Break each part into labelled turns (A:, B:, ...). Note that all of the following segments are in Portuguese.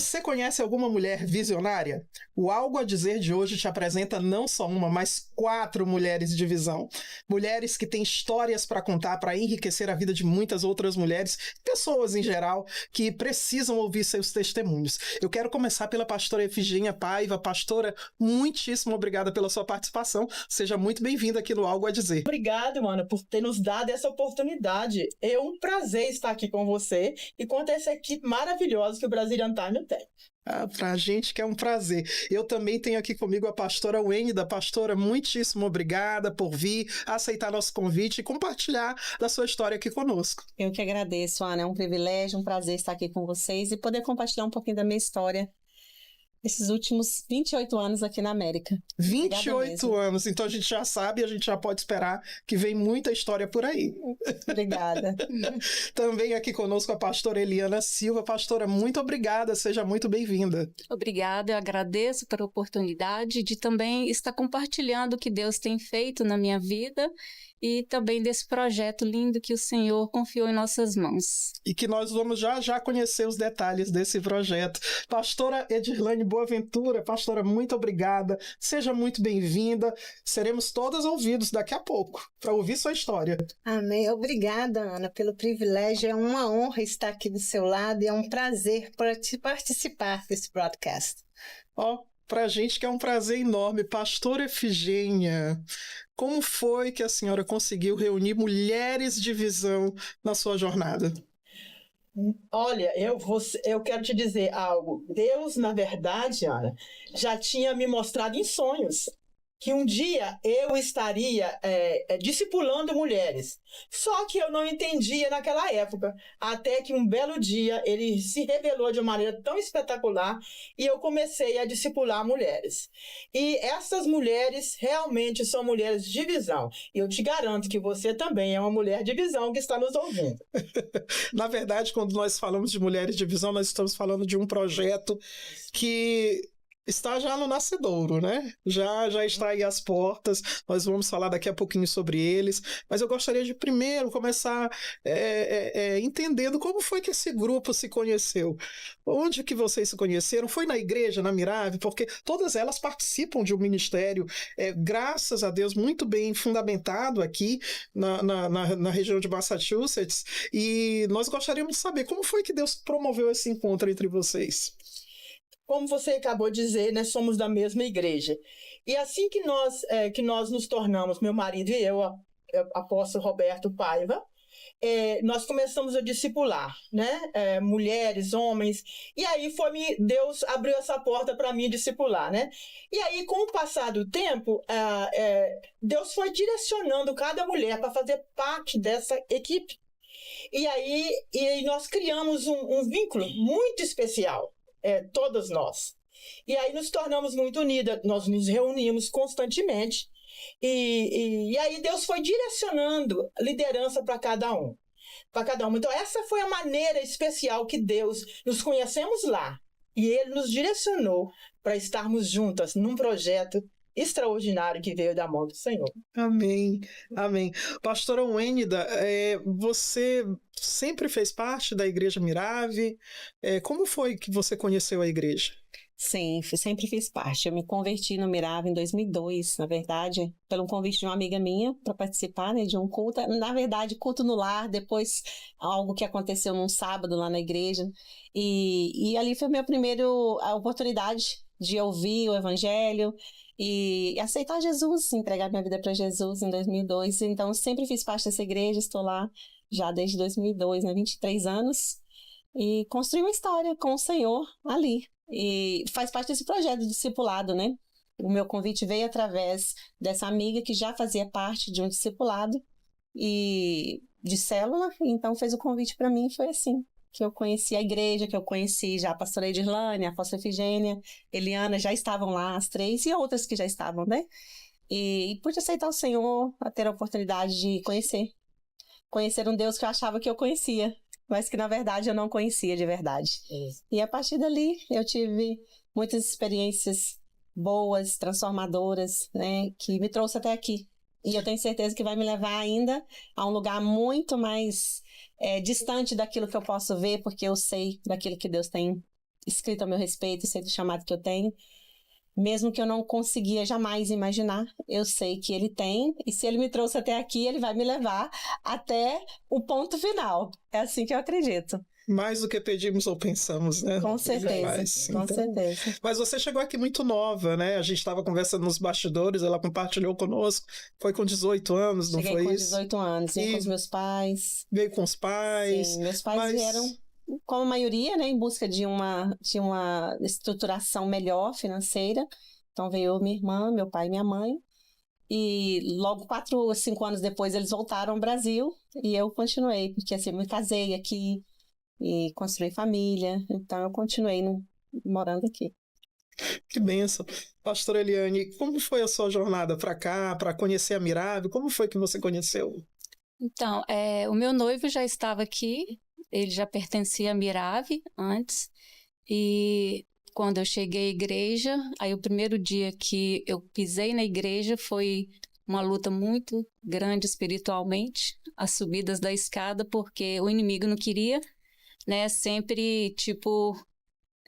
A: Você conhece alguma mulher visionária? O Algo a Dizer de hoje te apresenta não só uma, mas 4 mulheres de visão. Mulheres que têm histórias para contar, para enriquecer a vida de muitas outras mulheres, pessoas em geral, que precisam ouvir seus testemunhos. Eu quero começar pela pastora Efigênia Paiva. Pastora, muitíssimo obrigada pela sua participação. Seja muito bem-vinda aqui no Algo a Dizer.
B: Obrigada, Ana, por ter nos dado essa oportunidade. É um prazer estar aqui com você e com essa equipe maravilhosa que o Brazilian Time tem.
A: Pra gente que é um prazer. Eu também tenho aqui comigo a pastora Wênida. Pastora, muitíssimo obrigada por vir, aceitar nosso convite e compartilhar da sua história aqui conosco.
C: Eu que agradeço, Ana. É um privilégio, um prazer estar aqui com vocês e poder compartilhar um pouquinho da minha história esses últimos 28 anos aqui na América.
A: 28 anos, então a gente já sabe, a gente já pode esperar que vem muita história por aí.
C: Obrigada.
A: Também aqui conosco a pastora Eliana Silva. Pastora, muito obrigada, seja muito bem-vinda.
D: Obrigada, eu agradeço pela oportunidade de também estar compartilhando o que Deus tem feito na minha vida e também desse projeto lindo que o Senhor confiou em nossas mãos.
A: E que nós vamos já conhecer os detalhes desse projeto. Pastora Edirlane Boaventura, pastora, muito obrigada, seja muito bem-vinda. Seremos todas ouvidos daqui a pouco, para ouvir sua história.
E: Amém. Obrigada, Ana, pelo privilégio. É uma honra estar aqui do seu lado e é um prazer participar desse broadcast.
A: Pra gente que é um prazer enorme. Pastora Efigênia, como foi que a senhora conseguiu reunir mulheres de visão na sua jornada?
B: Olha, eu quero te dizer algo. Deus, na verdade, Ana, já tinha me mostrado em sonhos que um dia eu estaria discipulando mulheres. Só que eu não entendia naquela época, até que um belo dia ele se revelou de uma maneira tão espetacular e eu comecei a discipular mulheres. E essas mulheres realmente são mulheres de visão. E eu te garanto que você também é uma mulher de visão que está nos ouvindo.
A: Na verdade, quando nós falamos de mulheres de visão, nós estamos falando de um projeto que está já no nascedouro, né? Já está aí às portas, nós vamos falar daqui a pouquinho sobre eles, mas eu gostaria de primeiro começar entendendo como foi que esse grupo se conheceu. Onde que vocês se conheceram? Foi na igreja, na Mirave? Porque todas elas participam de um ministério, graças a Deus, muito bem fundamentado aqui na região de Massachusetts, e nós gostaríamos de saber como foi que Deus promoveu esse encontro entre vocês.
B: Como você acabou de dizer, nós somos da mesma igreja. E assim que nós nos tornamos, meu marido e eu, apóstolo Roberto Paiva, nós começamos a discipular, né? Mulheres, homens. E aí Deus abriu essa porta para mim discipular, né? E aí, com o passar do tempo, Deus foi direcionando cada mulher para fazer parte dessa equipe. E aí nós criamos um vínculo muito especial. Todas nós. E aí nos tornamos muito unidas, nós nos reunimos constantemente e aí Deus foi direcionando liderança para cada um. Então essa foi a maneira especial que Deus, nos conhecemos lá e Ele nos direcionou para estarmos juntas num projeto extraordinário que veio da mão do Senhor.
A: Amém, amém. Pastora Wênida, você sempre fez parte da Igreja Mirave? Como foi que você conheceu a igreja?
C: Sim, sempre fiz parte. Eu me converti no Mirave em 2002, na verdade, pelo convite de uma amiga minha para participar, né, de um culto. Na verdade, culto no lar, depois algo que aconteceu num sábado lá na igreja. E ali foi a primeira oportunidade de ouvir o evangelho e aceitar Jesus, entregar minha vida para Jesus em 2002. Então, sempre fiz parte dessa igreja, estou lá já desde 2002, né, 23 anos, e construí uma história com o Senhor ali. E faz parte desse projeto de discipulado, né? O meu convite veio através dessa amiga que já fazia parte de um discipulado e de célula, então fez o convite para mim, foi assim que eu conheci a igreja, que eu conheci já a pastora Edirlane, a pastora Efigênia, Eliana, já estavam lá, as 3, e outras que já estavam, né? E pude aceitar o Senhor para ter a oportunidade de conhecer um Deus que eu achava que eu conhecia, mas que na verdade eu não conhecia de verdade. E a partir dali eu tive muitas experiências boas, transformadoras, né, que me trouxe até aqui. E eu tenho certeza que vai me levar ainda a um lugar muito mais distante daquilo que eu posso ver, porque eu sei daquilo que Deus tem escrito a meu respeito, sei do chamado que eu tenho. Mesmo que eu não conseguia jamais imaginar, eu sei que ele tem, e se ele me trouxe até aqui, ele vai me levar até o ponto final. É assim que eu acredito.
A: Mais do que pedimos ou pensamos, né?
C: Com certeza, com certeza.
A: Mas você chegou aqui muito nova, né? A gente estava conversando nos bastidores, ela compartilhou conosco, foi com 18 anos, não
C: Cheguei
A: foi
C: com
A: isso?
C: 18 anos, vim com os meus pais.
A: Veio com os pais.
C: Sim, meus pais vieram, como a maioria, né, em busca de uma estruturação melhor financeira. Então veio minha irmã, meu pai e minha mãe. E logo 4 ou 5 anos depois eles voltaram ao Brasil e eu continuei, porque assim, eu me casei aqui e construí família. Então eu continuei morando aqui.
A: Que bênção. Pastora Eliane, como foi a sua jornada para cá, para conhecer a Mirave? Como foi que você conheceu?
D: Então, o meu noivo já estava aqui, ele já pertencia à Mirave antes, e quando eu cheguei à igreja, aí o primeiro dia que eu pisei na igreja foi uma luta muito grande espiritualmente, as subidas da escada, porque o inimigo não queria, né, sempre, tipo,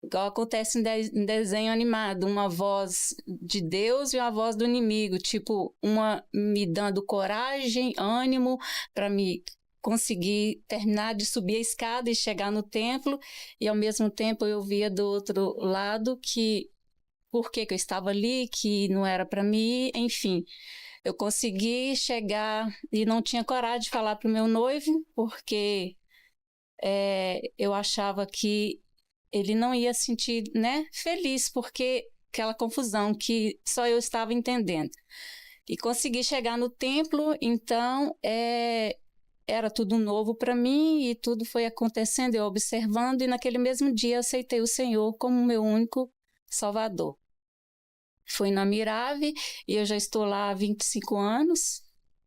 D: igual acontece em desenho animado, uma voz de Deus e uma voz do inimigo, tipo, uma me dando coragem, ânimo para me conseguir terminar de subir a escada e chegar no templo, e ao mesmo tempo eu via do outro lado que por que eu estava ali, que não era para mim, enfim. Eu consegui chegar e não tinha coragem de falar para o meu noivo, porque eu achava que ele não ia sentir, né, feliz, porque aquela confusão que só eu estava entendendo. E consegui chegar no templo, então era tudo novo para mim e tudo foi acontecendo, eu observando, e naquele mesmo dia aceitei o Senhor como meu único Salvador. Fui na Mirave e eu já estou lá há 25 anos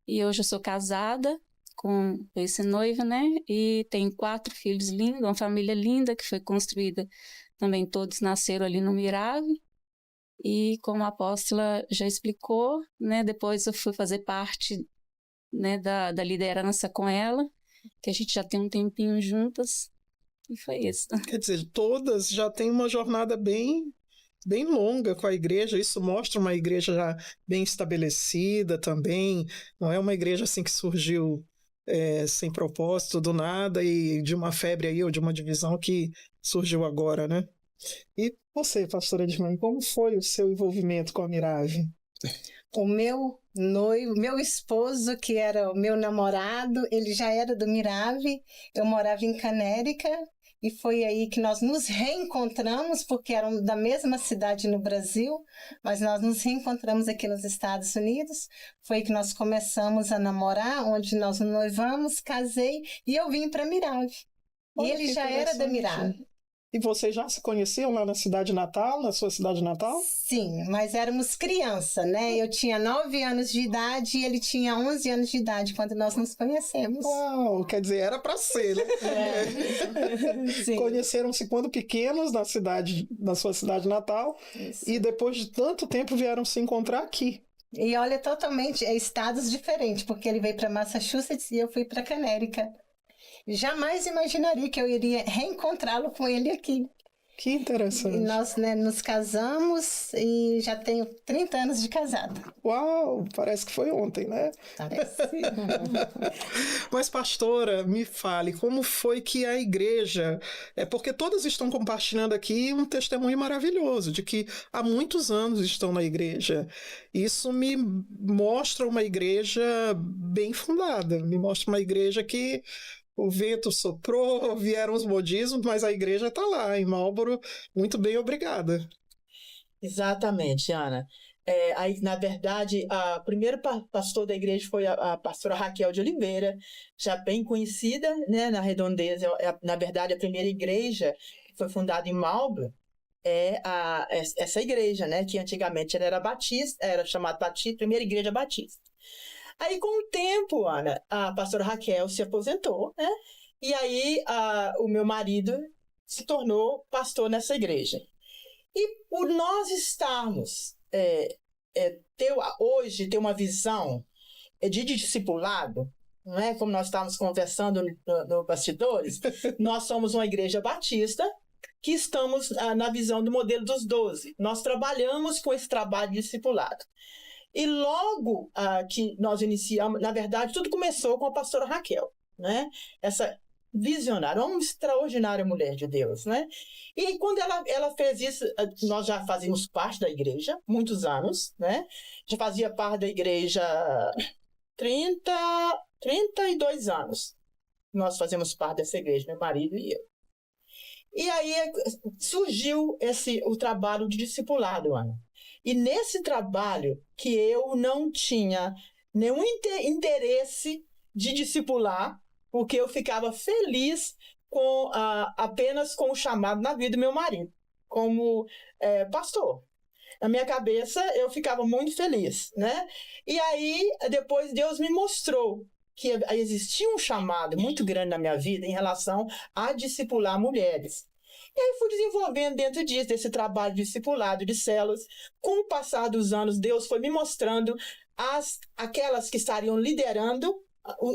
D: e hoje eu sou casada com esse noivo, né? E tenho 4 filhos lindos, uma família linda que foi construída também, todos nasceram ali no Mirave. E como a apóstola já explicou, né? Depois eu fui fazer parte, né, da liderança com ela, que a gente já tem um tempinho juntas, e foi isso.
A: Quer dizer, todas já têm uma jornada bem longa com a igreja. Isso mostra uma igreja já bem estabelecida também, não é uma igreja assim que surgiu sem propósito, do nada, e de uma febre aí, ou de uma divisão que surgiu agora, né? E você, pastora Edmã, como foi o seu envolvimento com a Mirave?
E: O meu noivo, meu esposo, que era o meu namorado, ele já era do Mirave, eu morava em Canérica, e foi aí que nós nos reencontramos, porque eram da mesma cidade no Brasil, mas nós nos reencontramos aqui nos Estados Unidos. Foi aí que nós começamos a namorar, onde nós noivamos, casei, e eu vim para Mirave. E ele já era da Mirave.
A: E vocês já se conheciam lá na cidade natal, na sua cidade natal?
E: Sim, mas éramos criança, né? Eu tinha 9 anos de idade e ele tinha 11 anos de idade quando nós nos conhecemos.
A: Uau, quer dizer, era para ser, né? Conheceram-se quando pequenos na sua cidade natal. Isso. E depois de tanto tempo vieram se encontrar aqui.
E: E olha, totalmente, estados diferentes, porque ele veio para Massachusetts e eu fui para Canérica. Jamais imaginaria que eu iria reencontrá-lo com ele aqui.
A: Que interessante.
E: E nós, né, nos casamos e já tenho 30 anos de casada.
A: Uau, parece que foi ontem, né?
E: Parece.
A: Mas, pastora, me fale, como foi que a igreja... porque todas estão compartilhando aqui um testemunho maravilhoso de que há muitos anos estão na igreja. Isso me mostra uma igreja bem fundada, me mostra uma igreja que... O vento soprou, vieram os modismos, mas a igreja está lá, em Marlboro. Muito bem, obrigada.
B: Exatamente, Ana. Aí, na verdade, a primeira pastor da igreja foi a pastora Raquel de Oliveira, já bem conhecida, né, na Redondeza. Na verdade, a primeira igreja que foi fundada em Marlboro essa igreja, né, que antigamente era batista, era chamada Batista, primeira igreja batista. Aí, com o tempo, Ana, a pastora Raquel se aposentou, né? E aí o meu marido se tornou pastor nessa igreja. E por nós estarmos hoje ter uma visão de discipulado, não é? Como nós estávamos conversando no bastidores, nós somos uma igreja batista, que estamos na visão do modelo dos 12. Nós trabalhamos com esse trabalho de discipulado. E logo que nós iniciamos, na verdade, tudo começou com a pastora Raquel, né? Essa visionária, uma extraordinária mulher de Deus, né? E quando ela fez isso, nós já fazíamos parte da igreja, muitos anos, né? Já fazia parte da igreja 32 anos. Nós fazemos parte dessa igreja, meu marido e eu. E aí surgiu o trabalho de discipulado, Ana. E nesse trabalho que eu não tinha nenhum interesse de discipular, porque eu ficava feliz apenas com o chamado na vida do meu marido, como pastor. Na minha cabeça, eu ficava muito feliz, né? E aí, depois, Deus me mostrou que existia um chamado muito grande na minha vida em relação a discipular mulheres. E aí fui desenvolvendo dentro disso, desse trabalho de discipulado, de células. Com o passar dos anos, Deus foi me mostrando aquelas que estariam liderando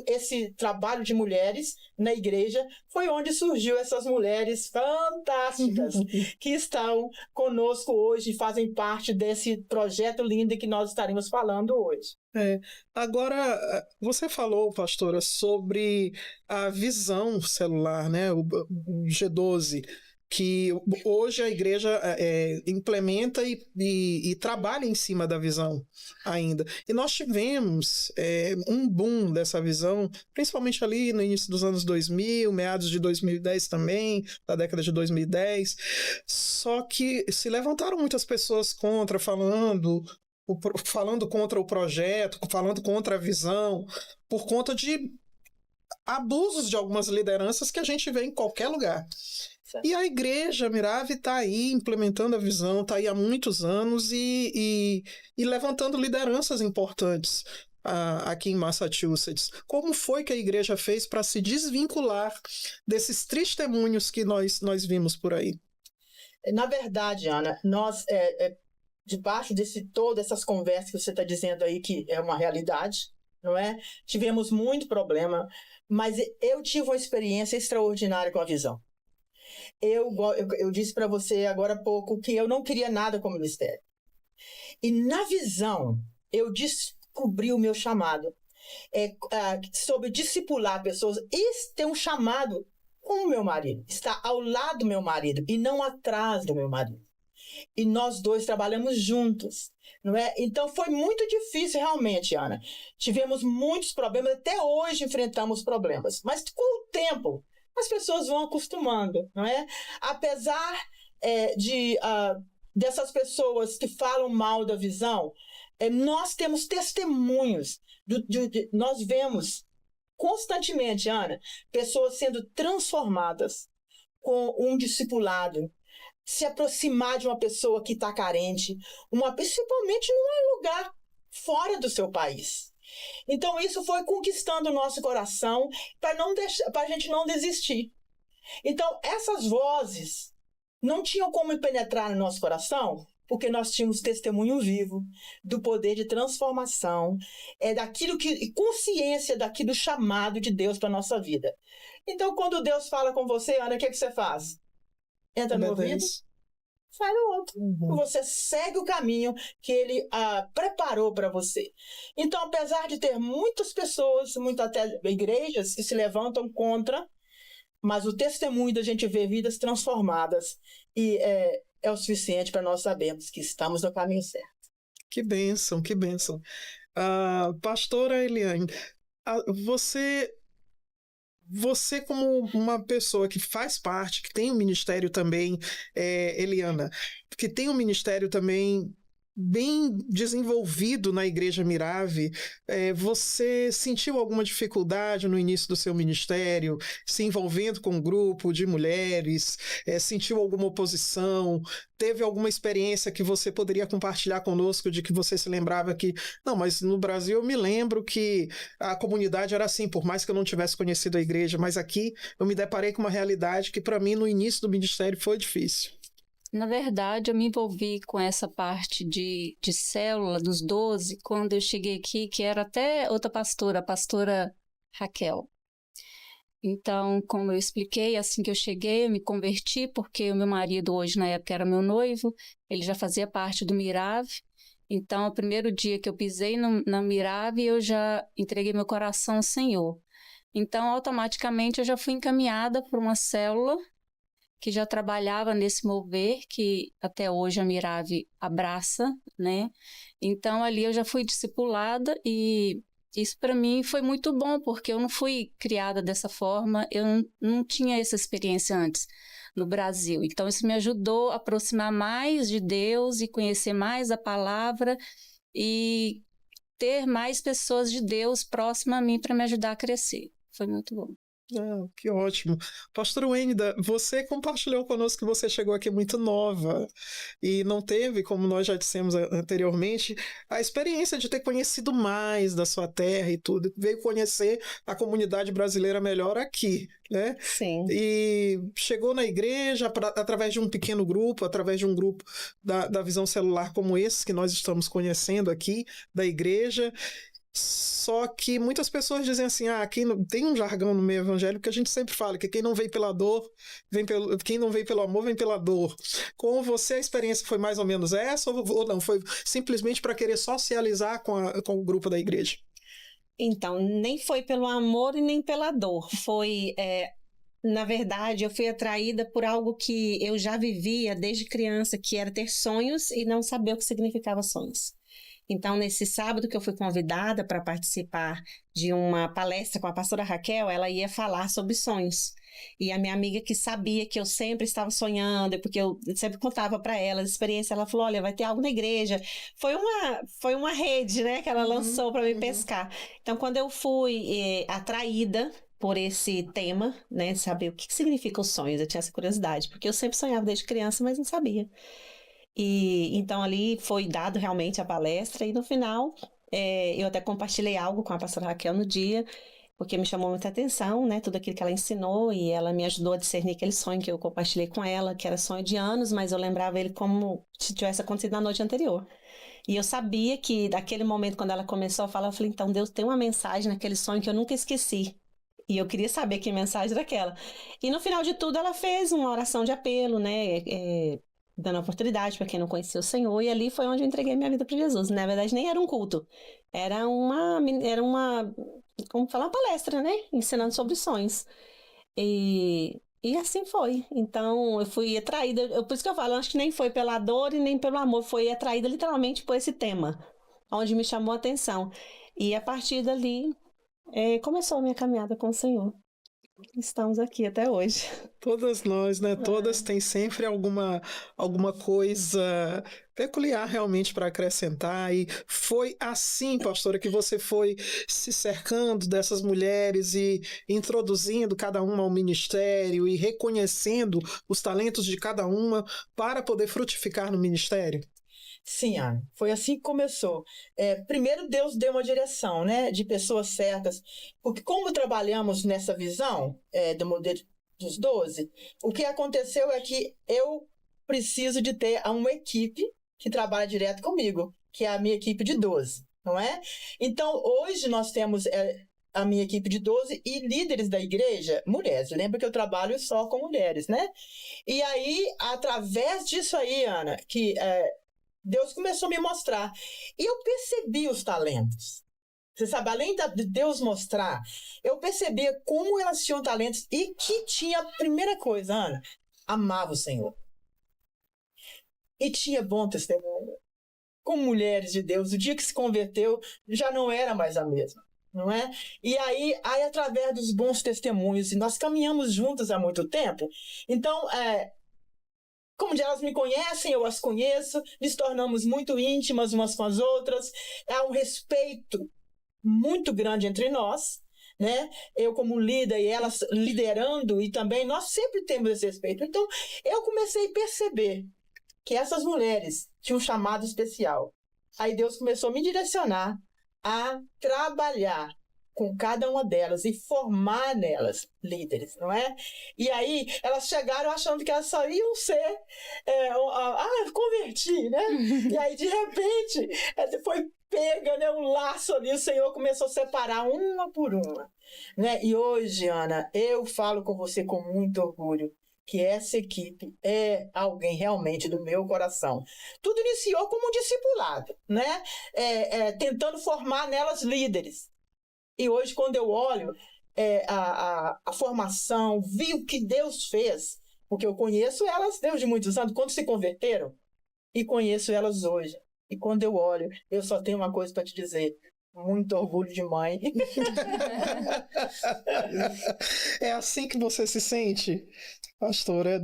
B: esse trabalho de mulheres na igreja. Foi onde surgiu essas mulheres fantásticas que estão conosco hoje e fazem parte desse projeto lindo que nós estaremos falando hoje.
A: Agora, você falou, pastora, sobre a visão celular, né? O G12, que hoje a igreja implementa e trabalha em cima da visão ainda. E nós tivemos um boom dessa visão, principalmente ali no início dos anos 2000, meados de 2010 também, da década de 2010. Só que se levantaram muitas pessoas falando contra o projeto, falando contra a visão, por conta de abusos de algumas lideranças que a gente vê em qualquer lugar. E a igreja Mirave está aí implementando a visão, está aí há muitos anos e levantando lideranças importantes aqui em Massachusetts. Como foi que a igreja fez para se desvincular desses testemunhos que nós vimos por aí?
B: Na verdade, Ana, nós, debaixo todas essas conversas que você está dizendo aí, que é uma realidade, não é? Tivemos muito problema, mas eu tive uma experiência extraordinária com a visão. Eu disse para você agora há pouco que eu não queria nada com o ministério. E na visão, eu descobri o meu chamado sobre discipular pessoas e ter um chamado com o meu marido, estar ao lado do meu marido e não atrás do meu marido. E nós dois trabalhamos juntos, não é? Então foi muito difícil realmente, Ana. Tivemos muitos problemas, até hoje enfrentamos problemas, mas com o tempo as pessoas vão acostumando, não é? Apesar dessas pessoas que falam mal da visão, nós temos testemunhos, nós vemos constantemente, Ana, pessoas sendo transformadas com um discipulado, se aproximar de uma pessoa que está carente, principalmente num lugar fora do seu país. Então isso foi conquistando o nosso coração para a gente não desistir. Então essas vozes não tinham como penetrar no nosso coração, porque nós tínhamos testemunho vivo do poder de transformação, consciência daquilo chamado de Deus para a nossa vida. Então quando Deus fala com você, Ana, o que você faz? Entra no ouvido, sai no outro. Você segue o caminho que ele preparou para você. Então, apesar de ter muitas pessoas, até igrejas que se levantam contra, mas o testemunho da gente ver vidas transformadas é o suficiente para nós sabermos que estamos no caminho certo.
A: Que bênção, que bênção. Pastora Eliane, você como uma pessoa que faz parte, que tem um ministério também, Eliana, que tem um ministério também bem desenvolvido na Igreja Mirave, você sentiu alguma dificuldade no início do seu ministério, se envolvendo com um grupo de mulheres, sentiu alguma oposição, teve alguma experiência que você poderia compartilhar conosco de que você se lembrava que, não, mas no Brasil eu me lembro que a comunidade era assim, por mais que eu não tivesse conhecido a igreja, mas aqui eu me deparei com uma realidade que para mim no início do ministério foi difícil.
D: Na verdade, eu me envolvi com essa parte de célula dos 12 quando eu cheguei aqui, que era até outra pastora, a pastora Raquel. Então, como eu expliquei, assim que eu cheguei, eu me converti, porque o meu marido hoje, na época, era meu noivo, ele já fazia parte do Mirave. Então, o primeiro dia que eu pisei na Mirave, eu já entreguei meu coração ao Senhor. Então, automaticamente, eu já fui encaminhada por uma célula que já trabalhava nesse mover, que até hoje a Mirave abraça, né? Então, ali eu já fui discipulada e isso para mim foi muito bom, porque eu não fui criada dessa forma, eu não tinha essa experiência antes no Brasil. Então, isso me ajudou a aproximar mais de Deus e conhecer mais a palavra e ter mais pessoas de Deus próximas a mim para me ajudar a crescer. Foi muito bom.
A: Ah, que ótimo. Pastora Wênida, você compartilhou conosco que você chegou aqui muito nova e não teve, como nós já dissemos anteriormente, a experiência de ter conhecido mais da sua terra e tudo. Veio conhecer a comunidade brasileira melhor aqui, né?
C: Sim.
A: E chegou na igreja através de um pequeno grupo, através de um grupo da Visão Celular como esse que nós estamos conhecendo aqui, da igreja. Só que muitas pessoas dizem assim, tem um jargão no meio evangélico que a gente sempre fala, que quem não veio pela dor, quem não veio pelo amor, vem pela dor. Com você a experiência foi mais ou menos essa ou não? Foi simplesmente para querer socializar com o grupo da igreja?
C: Então, nem foi pelo amor e nem pela dor. Foi, na verdade, eu fui atraída por algo que eu já vivia desde criança, que era ter sonhos e não saber o que significava sonhos. Então, nesse sábado que eu fui convidada para participar de uma palestra com a pastora Raquel, ela ia falar sobre sonhos. E a minha amiga que sabia que eu sempre estava sonhando, porque eu sempre contava para ela as experiências, ela falou, olha, vai ter algo na igreja. Foi uma rede, né, que ela lançou para me pescar. Então, quando eu fui atraída por esse tema, né, saber o que significa os sonhos, eu tinha essa curiosidade, porque eu sempre sonhava desde criança, mas não sabia. E então ali foi dado realmente a palestra e no final eu até compartilhei algo com a pastora Raquel no dia, porque me chamou muita atenção, né, tudo aquilo que ela ensinou e ela me ajudou a discernir aquele sonho que eu compartilhei com ela, que era sonho de anos, mas eu lembrava ele como se tivesse acontecido na noite anterior. E eu sabia que daquele momento quando ela começou a falar, eu falei, então Deus tem uma mensagem naquele sonho que eu nunca esqueci. E eu queria saber que mensagem era aquela. E no final de tudo ela fez uma oração de apelo, né, dando oportunidade para quem não conhecia o Senhor, e ali foi onde eu entreguei minha vida para Jesus. Na verdade, nem era um culto, era uma como falar, uma palestra, né? Ensinando sobre sonhos. E assim foi. Então, eu fui atraída, por isso que eu falo, eu acho que nem foi pela dor e nem pelo amor, foi atraída literalmente por esse tema, onde me chamou a atenção. E a partir dali, começou a minha caminhada com o Senhor. Estamos aqui até hoje.
A: Todas nós, né? Todas têm sempre alguma coisa peculiar realmente para acrescentar. E foi assim, pastora, que você foi se cercando dessas mulheres e introduzindo cada uma ao ministério e reconhecendo os talentos de cada uma para poder frutificar no ministério?
B: Sim, Ana, foi assim que começou. Primeiro Deus deu uma direção, né, de pessoas certas, porque como trabalhamos nessa visão do modelo dos 12, o que aconteceu é que eu preciso de ter uma equipe que trabalha direto comigo, que é a minha equipe de 12, não é? Então, hoje nós temos a minha equipe de 12 e líderes da igreja, mulheres. Lembra que eu trabalho só com mulheres, né? E aí, através disso aí, Ana, que Deus começou a me mostrar. E eu percebi os talentos. Você sabe, além de Deus mostrar, eu percebia como elas tinham talentos e que tinha a primeira coisa, Ana, amava o Senhor. E tinha bom testemunho. Com mulheres de Deus, o dia que se converteu já não era mais a mesma, não é? E aí através dos bons testemunhos, e nós caminhamos juntas há muito tempo, então, como elas me conhecem, eu as conheço, nos tornamos muito íntimas umas com as outras, há um respeito muito grande entre nós, né? Eu como líder e elas liderando, e também nós sempre temos esse respeito. Então, eu comecei a perceber que essas mulheres tinham um chamado especial. Aí Deus começou a me direcionar a trabalhar com cada uma delas e formar nelas líderes, não é? E aí elas chegaram achando que elas só iam ser convertir, né? E aí de repente foi apega, né? Um laço ali, o Senhor começou a separar uma por uma, né? E hoje, Ana, eu falo com você com muito orgulho que essa equipe é alguém realmente do meu coração. Tudo iniciou como um discipulado, né? Tentando formar nelas líderes. E hoje, quando eu olho a formação, vi o que Deus fez, porque eu conheço elas desde muitos anos, quando se converteram, e conheço elas hoje. E quando eu olho, eu só tenho uma coisa para te dizer: muito orgulho de mãe.
A: É assim que você se sente, pastor? É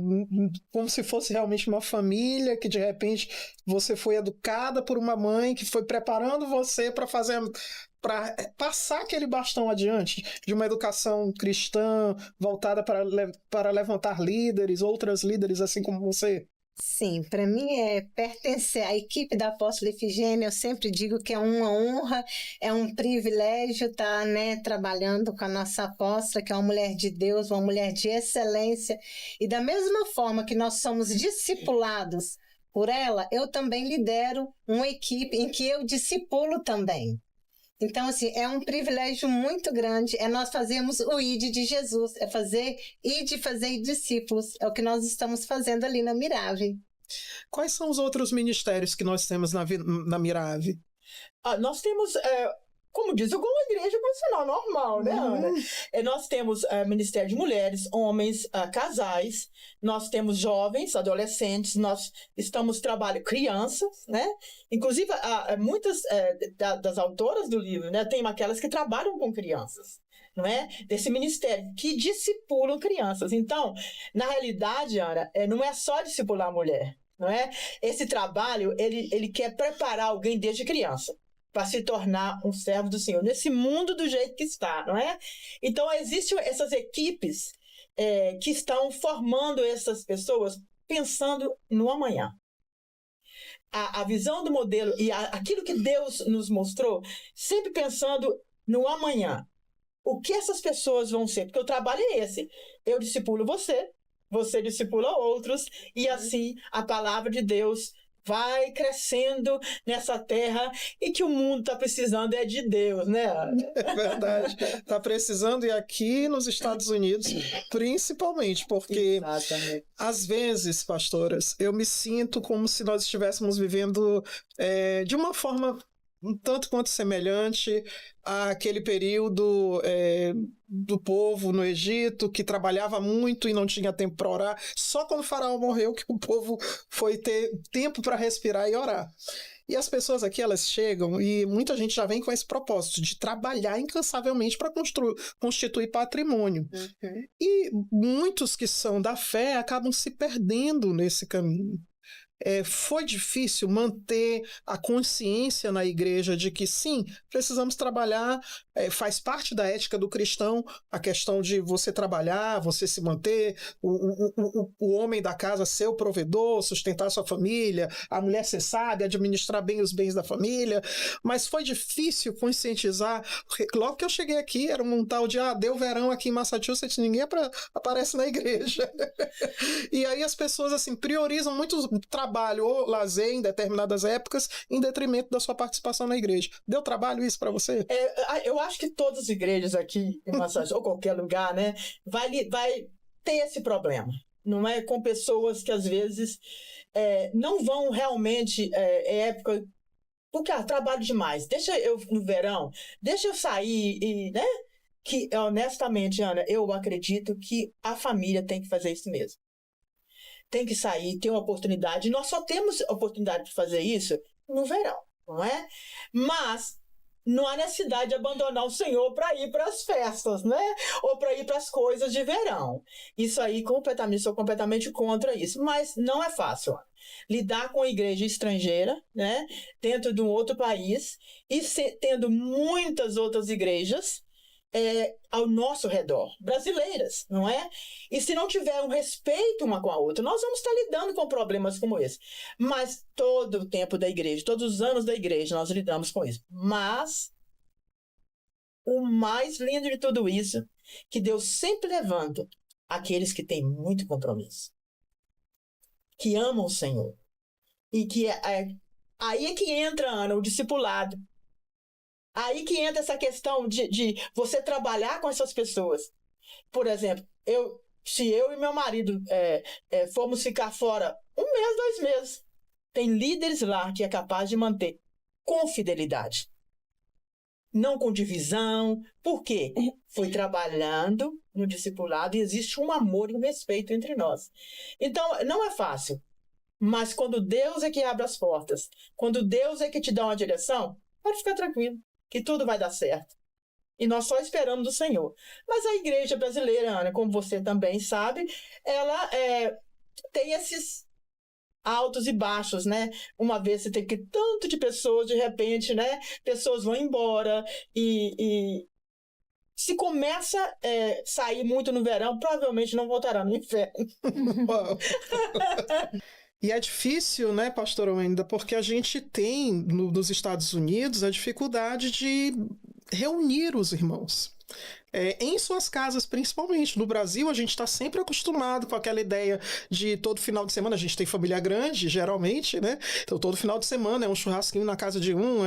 A: como se fosse realmente uma família que de repente você foi educada por uma mãe que foi preparando você para passar aquele bastão adiante de uma educação cristã voltada para levantar líderes, outras líderes assim como você.
E: Sim, para mim pertencer à equipe da Apóstola Efigênia. Eu sempre digo que é uma honra, é um privilégio estar, né, trabalhando com a nossa apóstola, que é uma mulher de Deus, uma mulher de excelência. E da mesma forma que nós somos discipulados por ela, eu também lidero uma equipe em que eu discipulo também. Então, assim, é um privilégio muito grande, nós fazermos o ID de Jesus, fazer discípulos, é o que nós estamos fazendo ali na Mirave.
A: Quais são os outros ministérios que nós temos na Mirave?
B: Nós temos, como diz, como uma igreja convencional, normal, né, Ana? Nós temos Ministério de Mulheres, homens, casais, nós temos jovens, adolescentes, nós estamos trabalhando crianças, né? Inclusive, muitas das autoras do livro, né, tem aquelas que trabalham com crianças, não é? Desse ministério, que discipulam crianças. Então, na realidade, Ana, não é só discipular a mulher, não é? Esse trabalho, ele quer preparar alguém desde criança para se tornar um servo do Senhor, nesse mundo do jeito que está, não é? Então, existem essas equipes que estão formando essas pessoas pensando no amanhã. A visão do modelo e aquilo que Deus nos mostrou, sempre pensando no amanhã. O que essas pessoas vão ser? Porque o trabalho é esse. Eu discipulo você, você discipula outros, e assim a palavra de Deus vai crescendo nessa terra, e que o mundo está precisando de Deus, né?
A: É verdade. Está precisando, e aqui nos Estados Unidos, principalmente, porque
B: Exatamente.
A: Às vezes, pastoras, eu me sinto como se nós estivéssemos vivendo de uma forma um tanto quanto semelhante àquele período do povo no Egito, que trabalhava muito e não tinha tempo para orar. Só quando o faraó morreu que o povo foi ter tempo para respirar e orar. E as pessoas aqui, elas chegam, e muita gente já vem com esse propósito de trabalhar incansavelmente para constituir patrimônio. E muitos que são da fé acabam se perdendo nesse caminho. Foi difícil manter a consciência na igreja de que sim, precisamos trabalhar, faz parte da ética do cristão a questão de você trabalhar, você se manter, o homem da casa ser o provedor, sustentar sua família, a mulher ser sábia, administrar bem os bens da família, mas foi difícil conscientizar, porque logo que eu cheguei aqui era um tal de deu verão aqui em Massachusetts, ninguém aparece na igreja. E aí as pessoas assim priorizam muito o trabalho ou lazer em determinadas épocas em detrimento da sua participação na igreja. Deu trabalho isso para você?
B: Eu acho que todas as igrejas aqui em Massachusetts, ou qualquer lugar, né, vai ter esse problema. Não é? Com pessoas que às vezes não vão realmente época, porque trabalho demais, deixa eu no verão, deixa eu sair e, né? Que honestamente, Ana, eu acredito que a família tem que fazer isso mesmo. Tem que sair, ter uma oportunidade. Nós só temos oportunidade de fazer isso no verão, não é? Mas não há necessidade de abandonar o Senhor para ir para as festas, né? Ou para ir para as coisas de verão. Isso aí, sou completamente contra isso. Mas não é fácil. Lidar com a igreja estrangeira, né? Dentro de um outro país, e tendo muitas outras igrejas ao nosso redor, brasileiras, não é? E se não tiver um respeito uma com a outra, nós vamos estar lidando com problemas como esse. Mas todo o tempo da igreja, todos os anos da igreja, nós lidamos com isso. Mas o mais lindo de tudo isso, que Deus sempre levanta aqueles que têm muito compromisso, que amam o Senhor. E que aí é que entra, Ana, o discipulado. Aí que entra essa questão de você trabalhar com essas pessoas. Por exemplo, se eu e meu marido formos ficar fora 1 mês, 2 meses, tem líderes lá que é capaz de manter com fidelidade. Não com divisão. Por quê? Foi trabalhando no discipulado e existe um amor e um respeito entre nós. Então, não é fácil. Mas quando Deus é que abre as portas, quando Deus é que te dá uma direção, pode ficar tranquilo, que tudo vai dar certo. E nós só esperamos do Senhor. Mas a igreja brasileira, Ana, como você também sabe, ela tem esses altos e baixos, né? Uma vez você tem que tanto de pessoas, de repente, né? Pessoas vão embora e se começa a sair muito no verão, provavelmente não voltará no inferno.
A: E é difícil, né, pastora Wenda, porque a gente tem nos Estados Unidos a dificuldade de reunir os irmãos. Em suas casas, principalmente. No Brasil, a gente está sempre acostumado com aquela ideia de todo final de semana. A gente tem família grande, geralmente, né? Então, todo final de semana é um churrasquinho na casa de um,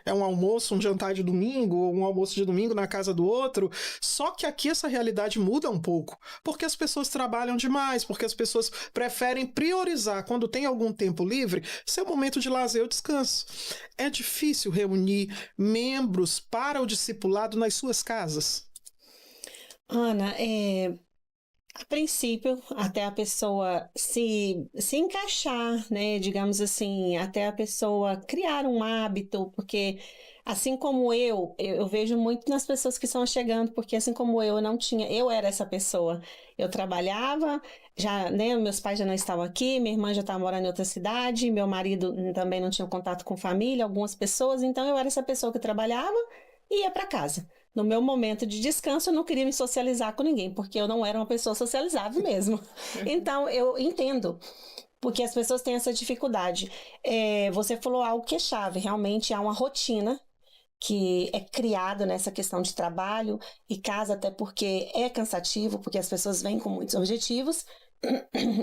A: é um almoço, um jantar de domingo, ou um almoço de domingo na casa do outro. Só que aqui essa realidade muda um pouco, porque as pessoas trabalham demais, porque as pessoas preferem priorizar, quando tem algum tempo livre, seu momento de lazer ou descanso. É difícil reunir membros para o discipulado nas suas casas.
C: Ana, a princípio, até a pessoa se encaixar, né, digamos assim, até a pessoa criar um hábito, porque assim como eu vejo muito nas pessoas que estão chegando, porque assim como eu não tinha, eu era essa pessoa, eu trabalhava, já, né, meus pais já não estavam aqui, minha irmã já estava morando em outra cidade, meu marido também não tinha contato com família, algumas pessoas, então eu era essa pessoa que trabalhava e ia para casa. No meu momento de descanso, eu não queria me socializar com ninguém, porque eu não era uma pessoa socializável mesmo. Então, eu entendo, porque as pessoas têm essa dificuldade. Você falou algo que é chave, realmente há uma rotina que é criada nessa questão de trabalho e casa, até porque é cansativo, porque as pessoas vêm com muitos objetivos,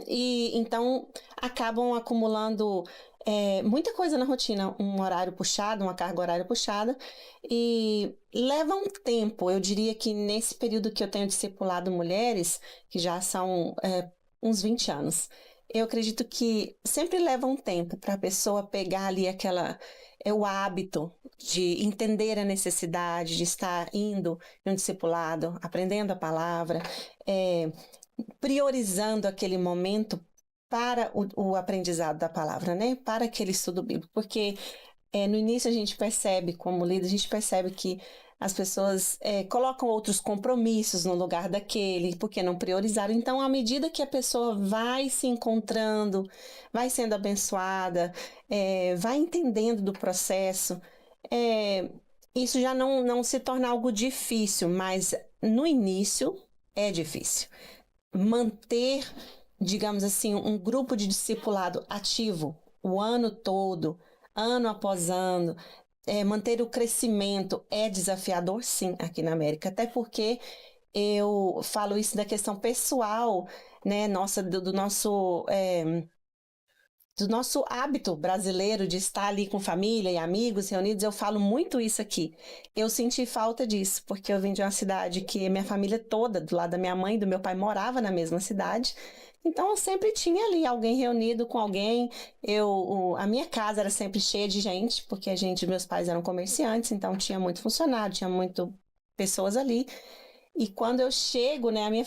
C: e então acabam acumulando muita coisa na rotina, um horário puxado, uma carga horária puxada, e leva um tempo. Eu diria que nesse período que eu tenho discipulado mulheres, que já são uns 20 anos, eu acredito que sempre leva um tempo para a pessoa pegar ali o hábito de entender a necessidade de estar indo em um discipulado, aprendendo a palavra, priorizando aquele momento para o aprendizado da palavra, né? Para aquele estudo bíblico, porque no início a gente percebe, como líder, a gente percebe que as pessoas colocam outros compromissos no lugar daquele, porque não priorizaram. Então, à medida que a pessoa vai se encontrando, vai sendo abençoada, vai entendendo do processo, isso já não se torna algo difícil, mas no início é difícil. Manter, digamos assim, um grupo de discipulado ativo o ano todo, ano após ano, manter o crescimento é desafiador, sim, aqui na América, até porque eu falo isso da questão pessoal, né, do nosso hábito brasileiro de estar ali com família e amigos reunidos. Eu falo muito isso aqui. Eu senti falta disso, porque eu vim de uma cidade que minha família toda, do lado da minha mãe e do meu pai, morava na mesma cidade. Então, eu sempre tinha ali alguém reunido com alguém. A minha casa era sempre cheia de gente, porque meus pais eram comerciantes, então tinha muito funcionário, tinha muito pessoas ali. E quando eu chego, né, a minha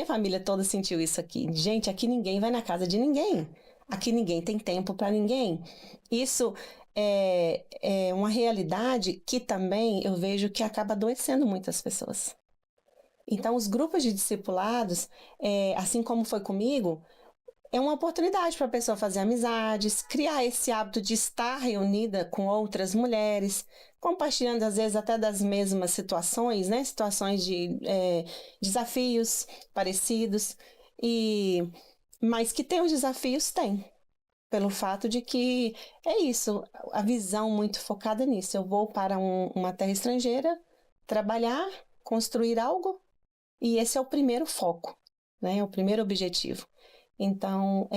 C: família toda sentiu isso aqui. Gente, aqui ninguém vai na casa de ninguém. Aqui ninguém tem tempo para ninguém. Isso é uma realidade que também eu vejo que acaba adoecendo muitas pessoas. Então, os grupos de discipulados, assim como foi comigo, é uma oportunidade para a pessoa fazer amizades, criar esse hábito de estar reunida com outras mulheres, compartilhando às vezes até das mesmas situações, né? Situações de desafios parecidos, mas que tem os desafios, tem. Pelo fato de que é isso, a visão muito focada nisso. Eu vou para uma terra estrangeira, trabalhar, construir algo, e esse é o primeiro foco, né? O primeiro objetivo. Então,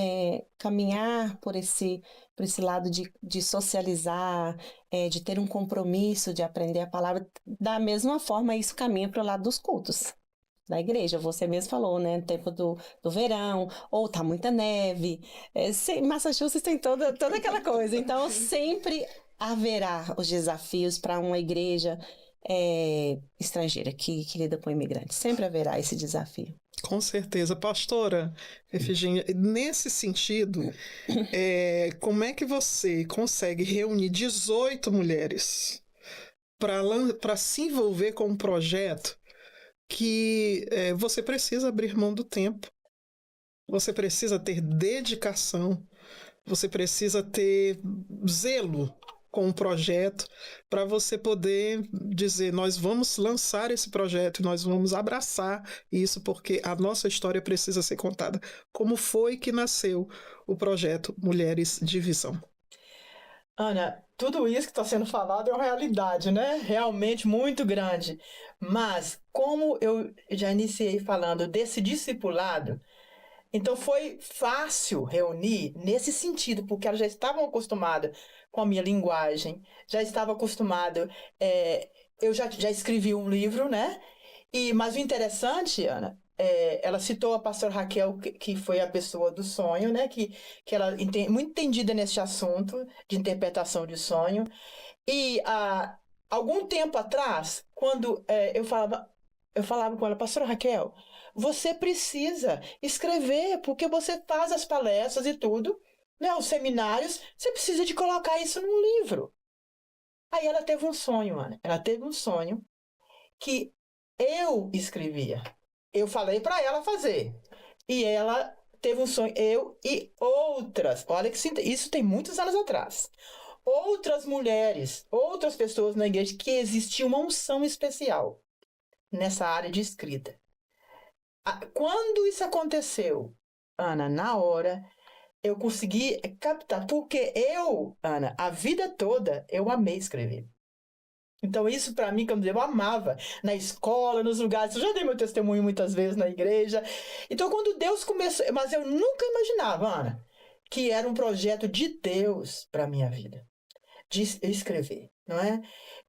C: caminhar por esse lado de socializar, de ter um compromisso, de aprender a palavra, da mesma forma isso caminha para o lado dos cultos da igreja. Você mesmo falou, né? No tempo do verão, ou tá muita neve. Massachusetts tem toda aquela coisa. Então, sempre haverá os desafios para uma igreja estrangeira que lida com imigrantes. Sempre haverá esse desafio.
A: Com certeza. Pastora Efigênia, nesse sentido, como é que você consegue reunir 18 mulheres para se envolver com um projeto que você precisa abrir mão do tempo, você precisa ter dedicação, você precisa ter zelo com o projeto para você poder dizer, nós vamos lançar esse projeto, nós vamos abraçar isso porque a nossa história precisa ser contada. Como foi que nasceu o projeto Mulheres de Visão?
B: Ana, tudo isso que está sendo falado é uma realidade, né? Realmente muito grande. Mas, como eu já iniciei falando desse discipulado, então foi fácil reunir nesse sentido, porque elas já estavam acostumadas com a minha linguagem, já estava acostumado, eu já escrevi um livro, né? Mas o interessante, Ana, ela citou a pastora Raquel, que foi a pessoa do sonho, né? Que ela muito entendida nesse assunto de interpretação de sonho. E algum tempo atrás, quando eu falava com ela, pastora Raquel, você precisa escrever, porque você faz as palestras e tudo, né, os seminários, você precisa de colocar isso num livro. Aí ela teve um sonho, Ana. Ela teve um sonho que eu escrevia. Eu falei para ela fazer. E ela teve um sonho, eu e outras. Olha que isso tem muitos anos atrás. Outras mulheres, outras pessoas na igreja, que existia uma unção especial nessa área de escrita. Quando isso aconteceu, Ana, na hora, eu consegui captar, porque Ana, a vida toda, eu amei escrever. Então, isso para mim, como eu amava, na escola, nos lugares, eu já dei meu testemunho muitas vezes na igreja. Então, quando Deus começou, mas eu nunca imaginava, Ana, que era um projeto de Deus para a minha vida, de escrever, não é?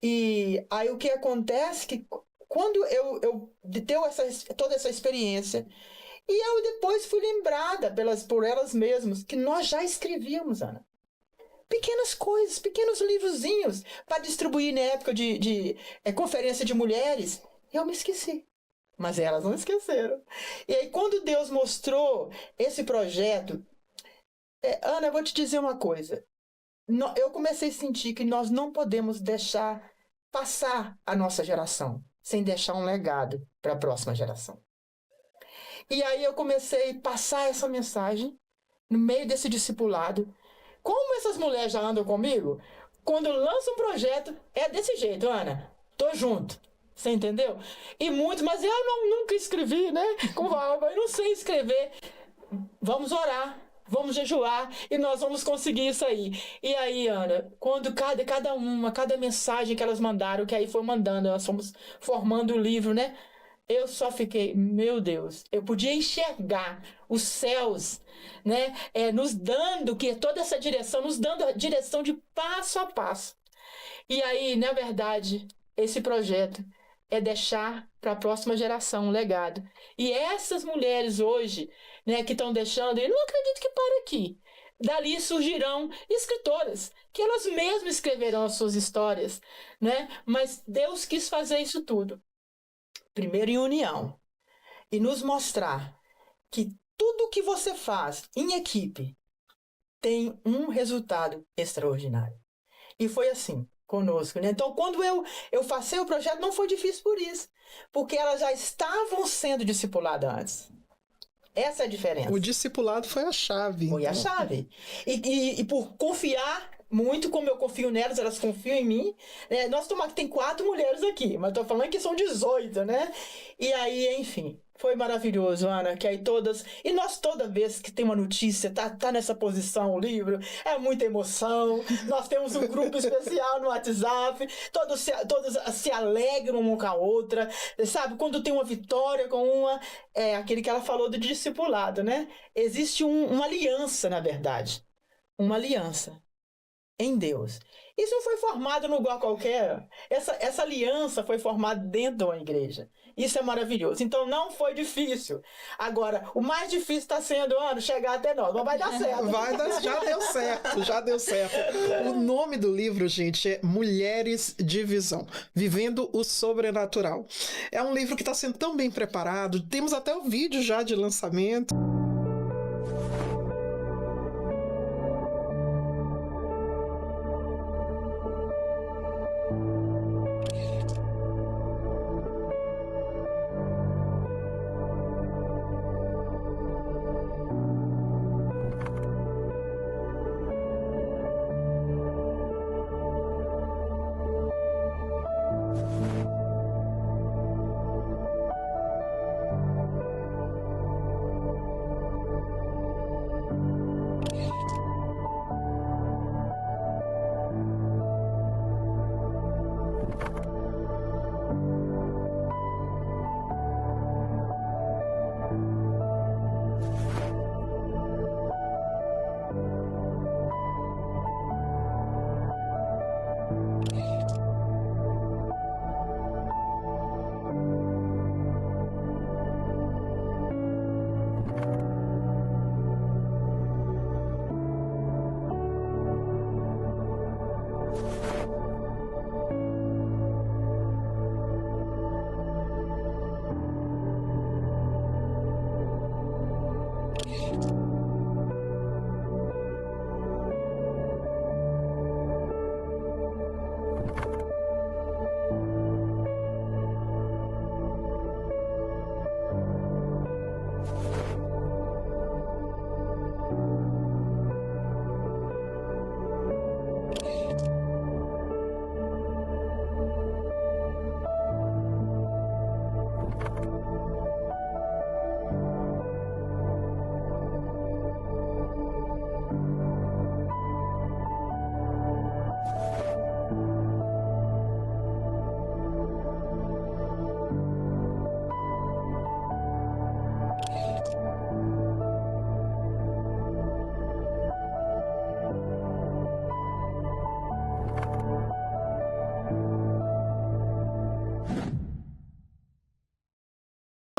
B: E aí o que acontece que quando eu deu toda essa experiência, e eu depois fui lembrada por elas mesmas que nós já escrevíamos, Ana. Pequenas coisas, pequenos livrozinhos para distribuir na época de conferência de mulheres. Eu me esqueci. Mas elas não esqueceram. E aí, quando Deus mostrou esse projeto, Ana, eu vou te dizer uma coisa. Eu comecei a sentir que nós não podemos deixar passar a nossa geração sem deixar um legado para a próxima geração. E aí eu comecei a passar essa mensagem no meio desse discipulado. Como essas mulheres já andam comigo, quando lançam um projeto, é desse jeito, Ana, tô junto. Você entendeu? E muitos, mas eu nunca escrevi, né? Eu não sei escrever. Vamos orar, vamos jejuar e nós vamos conseguir isso aí. E aí, Ana, quando cada mensagem que elas mandaram, que aí foi mandando, nós fomos formando o livro, né? Eu só fiquei, meu Deus, eu podia enxergar os céus, né? Nos dando toda essa direção, nos dando a direção de passo a passo. E aí, na verdade, esse projeto é deixar para a próxima geração um legado. E essas mulheres hoje, né, que estão deixando, eu não acredito que para aqui. Dali surgirão escritoras, que elas mesmas escreverão as suas histórias, né? Mas Deus quis fazer isso tudo. Primeiro em união. E nos mostrar que tudo que você faz em equipe tem um resultado extraordinário. E foi assim conosco, né? Então, quando eu passei o projeto, não foi difícil por isso. Porque elas já estavam sendo discipuladas antes. Essa é a diferença.
A: O discipulado foi a chave.
B: Foi a chave. E por confiar muito, como eu confio nelas, elas confiam em mim. Nós tomamos que tem 4 mulheres aqui, mas estou falando que são 18, né? E aí, enfim, Foi maravilhoso, Ana, que aí todas... E nós, toda vez que tem uma notícia, tá nessa posição o livro, é muita emoção. Nós temos um grupo especial no WhatsApp, todos se alegram uma com a outra, sabe? Quando tem uma vitória com uma... É aquele que ela falou do discipulado, né? Existe uma aliança, na verdade. Uma aliança em Deus. Isso não foi formado num lugar qualquer. Essa aliança foi formada dentro de uma igreja. Isso é maravilhoso. Então não foi difícil. Agora, o mais difícil está sendo, Ana, chegar até nós. Mas vai dar certo.
A: Já deu certo, já deu certo. O nome do livro, gente, é Mulheres de Visão, Vivendo o Sobrenatural. É um livro que está sendo tão bem preparado. Temos até o vídeo já de lançamento.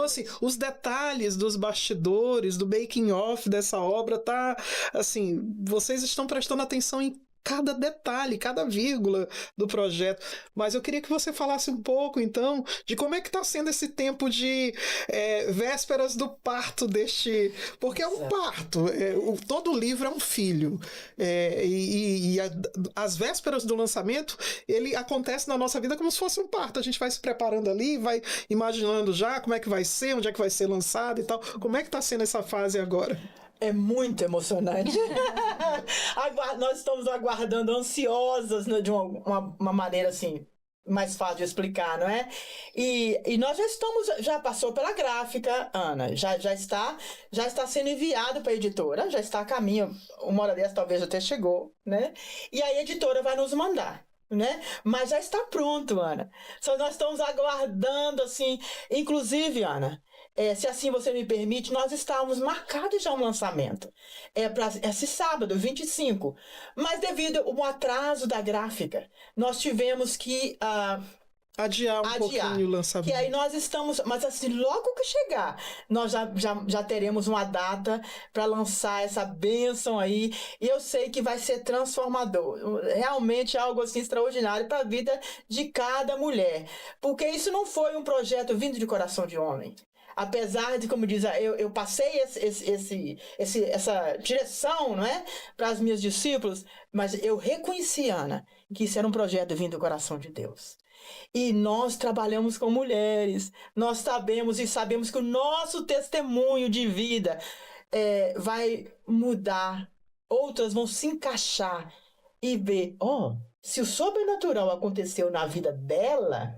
A: Assim, os detalhes dos bastidores, do making of dessa obra, tá assim, vocês estão prestando atenção em cada detalhe, cada vírgula do projeto. Mas eu queria que você falasse um pouco, então, de como é que está sendo esse tempo de vésperas do parto deste... Porque é um parto, todo livro é um filho. As vésperas do lançamento, ele acontece na nossa vida como se fosse um parto. A gente vai se preparando ali, vai imaginando já como é que vai ser, onde é que vai ser lançado e tal. Como é que está sendo essa fase agora?
B: É muito emocionante. Nós estamos aguardando, ansiosas, né, de uma maneira assim, mais fácil de explicar, não é? E nós já passou pela gráfica, Ana, já está sendo enviado para a editora, já está a caminho, uma hora dessa talvez até chegou, né? E a editora vai nos mandar. Né? Mas já está pronto, Ana. Só nós estamos aguardando, assim, inclusive, Ana, se assim você me permite, nós estávamos marcados já um lançamento para esse sábado, 25, mas devido ao atraso da gráfica, nós tivemos que
A: adiar pouquinho o lançamento.
B: E aí nós estamos, mas assim, logo que chegar, nós já teremos uma data para lançar essa bênção aí, e eu sei que vai ser transformador, realmente algo assim extraordinário para a vida de cada mulher, porque isso não foi um projeto vindo de coração de homem. Apesar de, como diz, eu passei essa direção, não é, para as minhas discípulos, mas eu reconheci, Ana, que isso era um projeto vindo do coração de Deus. E nós trabalhamos com mulheres, nós sabemos que o nosso testemunho de vida vai mudar, outras vão se encaixar e ver, se o sobrenatural aconteceu na vida dela,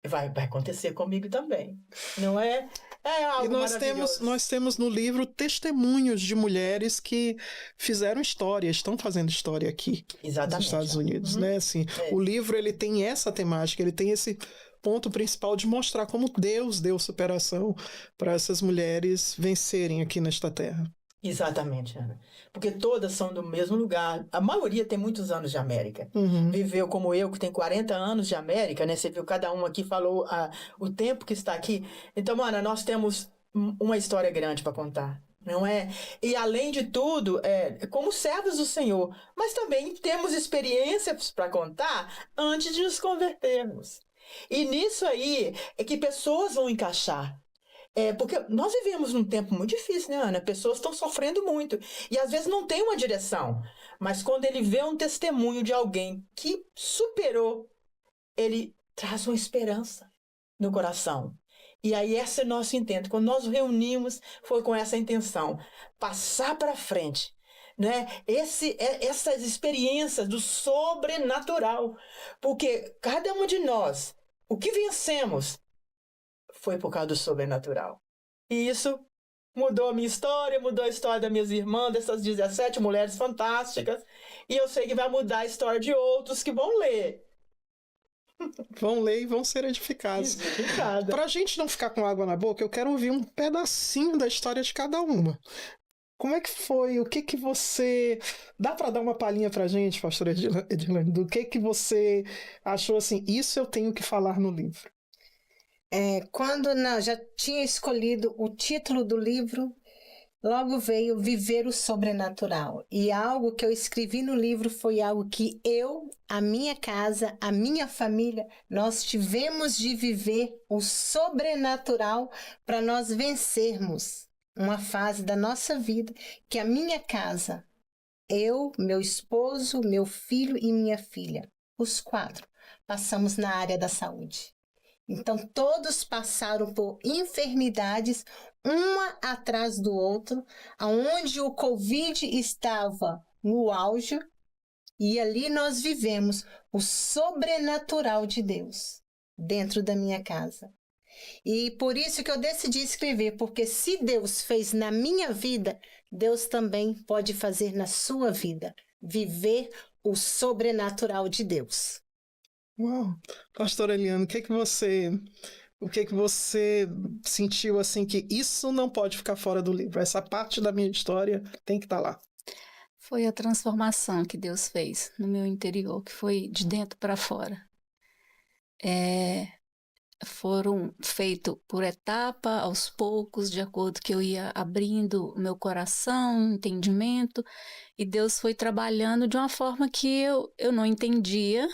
B: vai acontecer comigo também. Não é? É algo
A: E
B: maravilhoso.
A: nós temos no livro testemunhos de mulheres que fizeram história, estão fazendo história aqui
B: Exatamente.
A: nos Estados Unidos, né? Assim, o livro ele tem essa temática, ele tem esse ponto principal de mostrar como Deus deu superação para essas mulheres vencerem aqui nesta terra.
B: Exatamente, Ana. Porque todas são do mesmo lugar. A maioria tem muitos anos de América.
A: Uhum.
B: Viveu como eu, que tem 40 anos de América, né? Você viu, cada um aqui falou o tempo que está aqui. Então, Ana, nós temos uma história grande para contar, não é? E, além de tudo, como servos do Senhor, mas também temos experiências para contar antes de nos convertermos. E nisso aí é que pessoas vão encaixar. Porque nós vivemos num tempo muito difícil, né, Ana? Pessoas estão sofrendo muito. E às vezes não tem uma direção. Mas quando ele vê um testemunho de alguém que superou, ele traz uma esperança no coração. E aí esse é o nosso intento. Quando nós nos reunimos, foi com essa intenção. Passar para frente. Né? Essas experiências do sobrenatural. Porque cada um de nós, o que vencemos, foi por causa do sobrenatural. E isso mudou a minha história, mudou a história das minhas irmãs, dessas 17 mulheres fantásticas. E eu sei que vai mudar a história de outros que vão ler.
A: Vão ler e vão ser edificados. Para a gente não ficar com água na boca, eu quero ouvir um pedacinho da história de cada uma. Como é que foi? O que você... Dá para dar uma palhinha para a gente, pastora Edilane, do que você achou assim, isso eu tenho que falar no livro?
E: Quando já tinha escolhido o título do livro, logo veio Viver o Sobrenatural. E algo que eu escrevi no livro foi algo que eu, a minha casa, a minha família, nós tivemos de viver o sobrenatural para nós vencermos uma fase da nossa vida que a minha casa, eu, meu esposo, meu filho e minha filha, os 4, passamos na área da saúde. Então, todos passaram por enfermidades, uma atrás do outro, onde o Covid estava no auge, e ali nós vivemos o sobrenatural de Deus dentro da minha casa. E por isso que eu decidi escrever, porque se Deus fez na minha vida, Deus também pode fazer na sua vida, viver o sobrenatural de Deus.
A: Uau! Pastora Eliane, o que você sentiu assim que isso não pode ficar fora do livro? Essa parte da minha história tem que estar lá.
D: Foi a transformação que Deus fez no meu interior, que foi de dentro para fora. Foram feitos por etapa, aos poucos, de acordo que eu ia abrindo meu coração, entendimento, e Deus foi trabalhando de uma forma que eu não entendia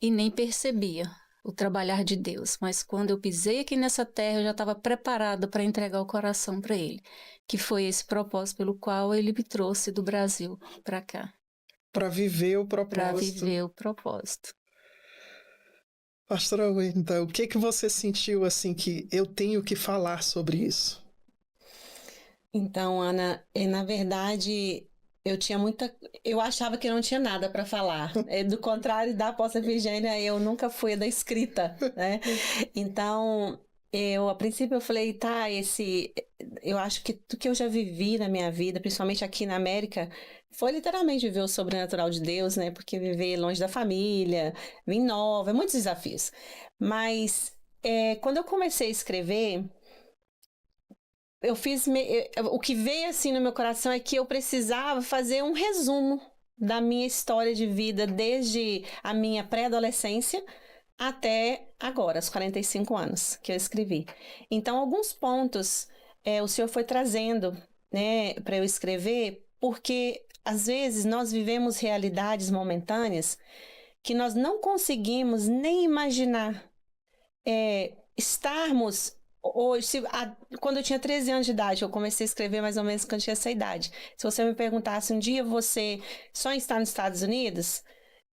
D: e nem percebia o trabalhar de Deus. Mas quando eu pisei aqui nessa terra, eu já estava preparada para entregar o coração para Ele, que foi esse propósito pelo qual Ele me trouxe do Brasil para cá.
A: Para viver o propósito.
D: Para viver o propósito.
A: Pastora Wenda, o que você sentiu assim que eu tenho que falar sobre isso?
C: Então, Ana, na verdade, eu achava que não tinha nada para falar. Do contrário da apóstola Virgínia, eu nunca fui da escrita, né? Então, a princípio eu falei, eu acho que tudo que eu já vivi na minha vida, principalmente aqui na América, foi literalmente viver o sobrenatural de Deus, né? Porque viver longe da família, vim nova, muitos desafios. Mas quando eu comecei a escrever, o que veio assim no meu coração é que eu precisava fazer um resumo da minha história de vida desde a minha pré-adolescência até agora, os 45 anos que eu escrevi. Então, alguns pontos o Senhor foi trazendo, né, para eu escrever, porque às vezes nós vivemos realidades momentâneas que nós não conseguimos nem imaginar estarmos... Hoje, quando eu tinha 13 anos de idade, eu comecei a escrever mais ou menos quando eu tinha essa idade. Se você me perguntasse um dia você só está nos Estados Unidos,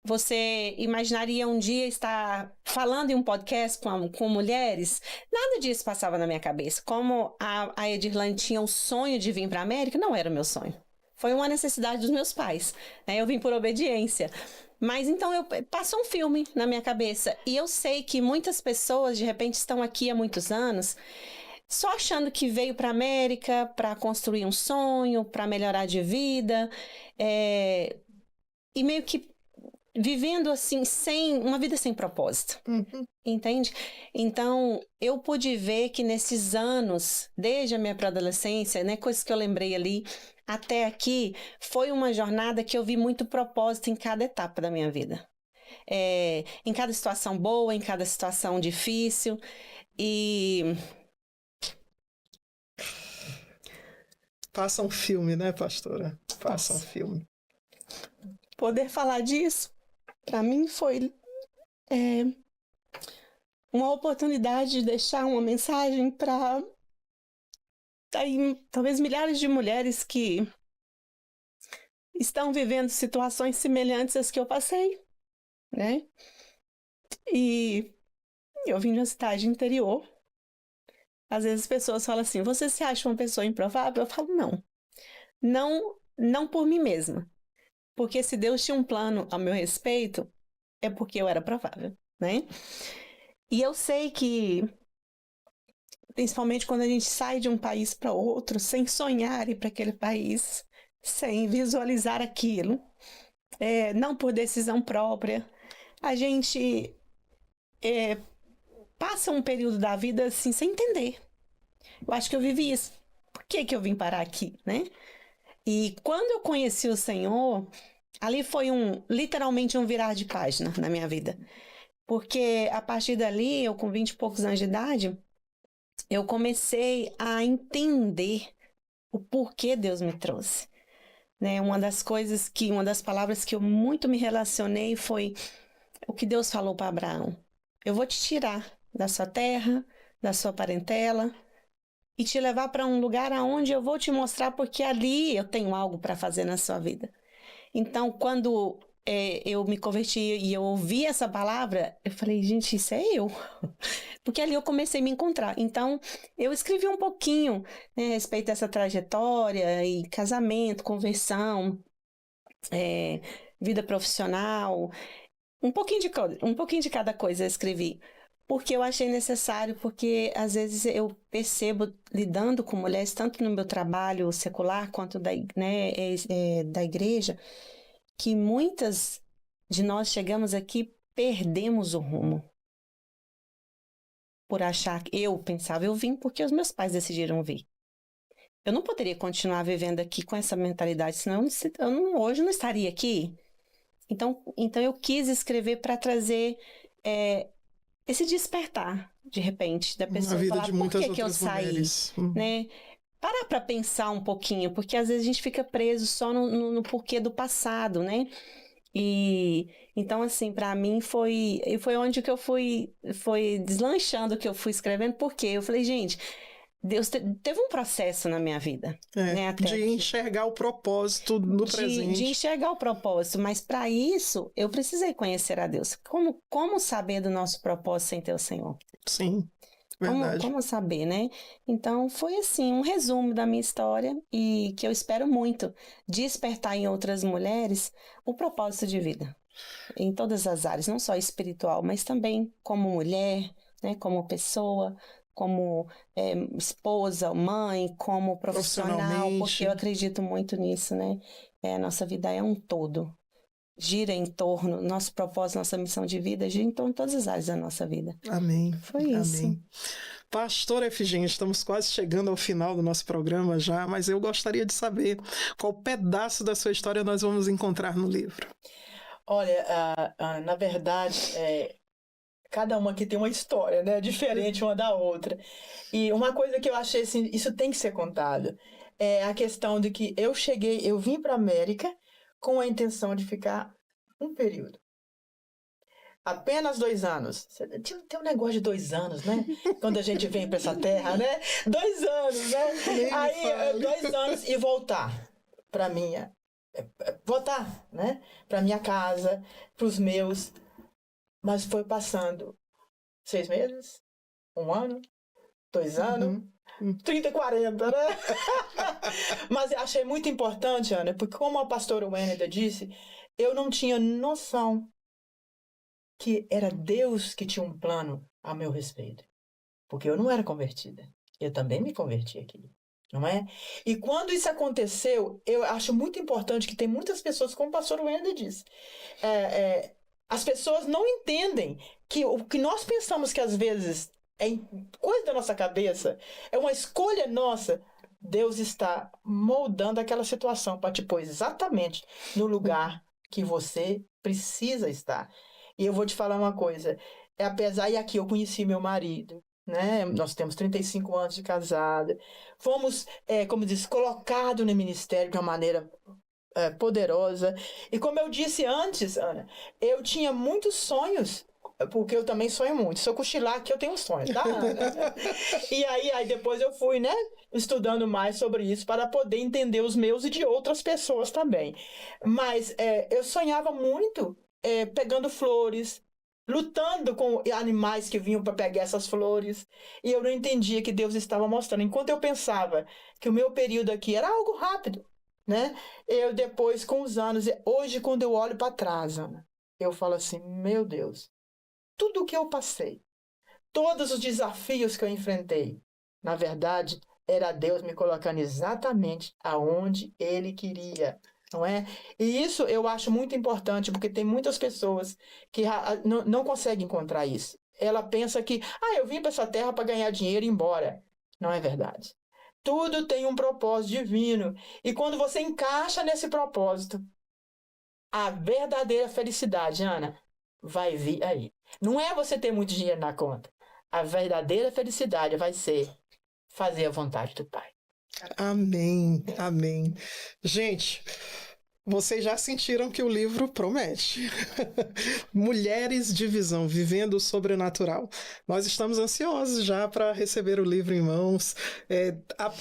C: você imaginaria um dia estar falando em um podcast com mulheres? Nada disso passava na minha cabeça. Como a Edilane tinha o sonho de vir para a América, não era o meu sonho. Foi uma necessidade dos meus pais, né? Eu vim por obediência. Mas então passou um filme na minha cabeça. E eu sei que muitas pessoas, de repente, estão aqui há muitos anos, só achando que veio para a América para construir um sonho, para melhorar de vida, e meio que vivendo assim, uma vida sem propósito. Entende? Então, eu pude ver que nesses anos, desde a minha pré-adolescência, né, coisas que eu lembrei ali, até aqui, foi uma jornada que eu vi muito propósito em cada etapa da minha vida. Em cada situação boa, em cada situação difícil. E...
A: Faça um filme, né, pastora? Faça um filme.
C: Poder falar disso, para mim, foi uma oportunidade de deixar uma mensagem para talvez milhares de mulheres que estão vivendo situações semelhantes às que eu passei, né? E eu vim de uma cidade interior. Às vezes as pessoas falam assim, você se acha uma pessoa improvável? Eu falo, não por mim mesma. Porque se Deus tinha um plano a meu respeito, é porque eu era provável, né? E eu sei que, principalmente quando a gente sai de um país para outro, sem sonhar ir para aquele país, sem visualizar aquilo, não por decisão própria, a gente passa um período da vida assim, sem entender. Eu acho que eu vivi isso. Por que eu vim parar aqui, né? E quando eu conheci o Senhor, ali foi literalmente um virar de página na minha vida. Porque a partir dali, eu com 20 e poucos anos de idade, eu comecei a entender o porquê Deus me trouxe. Né? Uma das palavras que eu muito me relacionei foi o que Deus falou para Abraão. Eu vou te tirar da sua terra, da sua parentela, e te levar para um lugar aonde eu vou te mostrar porque ali eu tenho algo para fazer na sua vida. Então, quando eu me converti e eu ouvi essa palavra, eu falei, gente, isso é eu. Porque ali eu comecei a me encontrar. Então, eu escrevi um pouquinho, né, a respeito dessa trajetória e casamento, conversão, vida profissional, um pouquinho de cada coisa eu escrevi. Porque eu achei necessário, porque às vezes eu percebo, lidando com mulheres, tanto no meu trabalho secular quanto da igreja, que muitas de nós chegamos aqui, perdemos o rumo. Por achar que eu vim porque os meus pais decidiram vir. Eu não poderia continuar vivendo aqui com essa mentalidade, senão hoje eu não estaria aqui. Então eu quis escrever para trazer esse despertar, de repente, da pessoa
A: vida
C: falar,
A: de
C: por
A: muitas
C: que eu saí?
A: mulheres.
C: Né? Parar para pensar um pouquinho, porque às vezes a gente fica preso só no porquê do passado, né? E então, assim, para mim foi onde que eu foi deslanchando que eu fui escrevendo, porque eu falei, gente, Deus teve um processo na minha vida. Né,
A: de enxergar o propósito no presente. De
C: enxergar o propósito, mas para isso eu precisei conhecer a Deus. Como saber do nosso propósito sem ter o Senhor?
A: Sim, verdade.
C: Como saber, né? Então foi assim, um resumo da minha história e que eu espero muito despertar em outras mulheres o propósito de vida. Em todas as áreas, não só espiritual, mas também como mulher, né? Como pessoa, como esposa, mãe, como profissional, porque eu acredito muito nisso, né? A nossa vida é um todo. Gira em torno, nosso propósito, nossa missão de vida, gira em torno de todas as áreas da nossa vida.
A: Amém.
C: Foi isso.
A: Amém. Pastora Efigênia, estamos quase chegando ao final do nosso programa já, mas eu gostaria de saber qual pedaço da sua história nós vamos encontrar no livro.
B: Olha, na verdade, cada uma aqui tem uma história, né? Diferente uma da outra. E uma coisa que eu achei assim, isso tem que ser contado, é a questão de que eu vim para a América com a intenção de ficar um período. Apenas 2 anos. Tem um negócio de 2 anos, né? Quando a gente vem para essa terra, né? 2 anos, né? Aí, 2 anos e voltar para minha... voltar, né? Para minha casa, para os meus... Mas foi passando 6 meses, 1 ano, 2 anos, 30, 40, né? Mas eu achei muito importante, Ana, porque como a pastora Wênida disse, eu não tinha noção que era Deus que tinha um plano a meu respeito. Porque eu não era convertida. Eu também me converti aqui. Não é? E quando isso aconteceu, eu acho muito importante que tem muitas pessoas, como o pastor Wender disse, as pessoas não entendem que o que nós pensamos que às vezes é coisa da nossa cabeça, é uma escolha nossa. Deus está moldando aquela situação para te pôr exatamente no lugar que você precisa estar. E eu vou te falar uma coisa, apesar, e aqui eu conheci meu marido, né? Nós temos 35 anos de casada, fomos, como diz, colocados no ministério de uma maneira poderosa. E como eu disse antes, Ana, eu tinha muitos sonhos, porque eu também sonho muito. Se eu cochilar aqui, eu tenho um sonho, tá, Ana? E aí depois eu fui, né, estudando mais sobre isso para poder entender os meus e de outras pessoas também. Mas eu sonhava muito pegando flores, lutando com animais que vinham para pegar essas flores, e eu não entendia que Deus estava mostrando. Enquanto eu pensava que o meu período aqui era algo rápido, né? Eu depois, com os anos, hoje quando eu olho para trás, Ana, eu falo assim, meu Deus, tudo o que eu passei, todos os desafios que eu enfrentei, na verdade, era Deus me colocando exatamente aonde Ele queria. Não é? E isso eu acho muito importante, porque tem muitas pessoas que não conseguem encontrar isso. Ela pensa que, eu vim para essa terra para ganhar dinheiro e ir embora. Não é verdade. Tudo tem um propósito divino. E quando você encaixa nesse propósito, a verdadeira felicidade, Ana, vai vir aí. Não é você ter muito dinheiro na conta. A verdadeira felicidade vai ser fazer a vontade do Pai.
A: Amém, amém. Gente, vocês já sentiram que o livro promete. Mulheres de Visão, Vivendo o Sobrenatural. Nós estamos ansiosos já para receber o livro em mãos.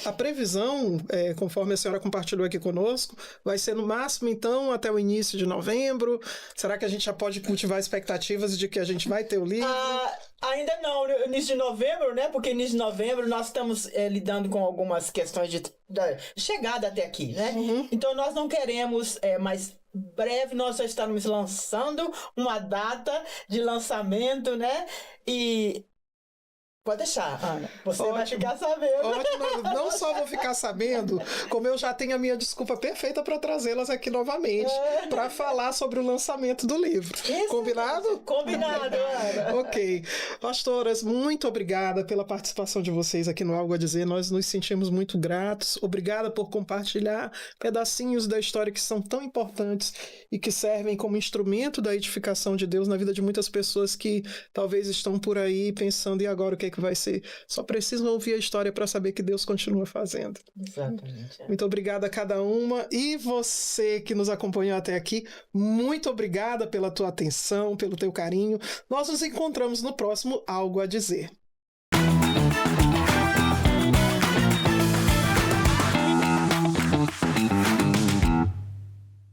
A: A previsão, conforme a senhora compartilhou aqui conosco, vai ser no máximo, então, até o início de novembro. Será que a gente já pode cultivar expectativas de que a gente vai ter o livro?
B: Ainda não, no início de novembro, né? Porque início de novembro nós estamos lidando com algumas questões de chegada até aqui, né?
A: Uhum.
B: Então nós não queremos, mas breve nós já estamos lançando uma data de lançamento, né? E pode deixar, Ana. Você vai ficar sabendo.
A: Ótimo. Não só vou ficar sabendo, como eu já tenho a minha desculpa perfeita para trazê-las aqui novamente, para falar sobre o lançamento do livro.
B: Isso.
A: Combinado?
B: Combinado, Ana.
A: Ok. Pastoras, muito obrigada pela participação de vocês aqui no Algo a Dizer. Nós nos sentimos muito gratos. Obrigada por compartilhar pedacinhos da história que são tão importantes e que servem como instrumento da edificação de Deus na vida de muitas pessoas que talvez estão por aí pensando, e agora o que é que vai ser? Só precisam ouvir a história para saber que Deus continua fazendo.
B: Exatamente.
A: Muito obrigada a cada uma. E você que nos acompanhou até aqui, muito obrigada pela tua atenção, pelo teu carinho. Nós nos encontramos no próximo Algo a Dizer.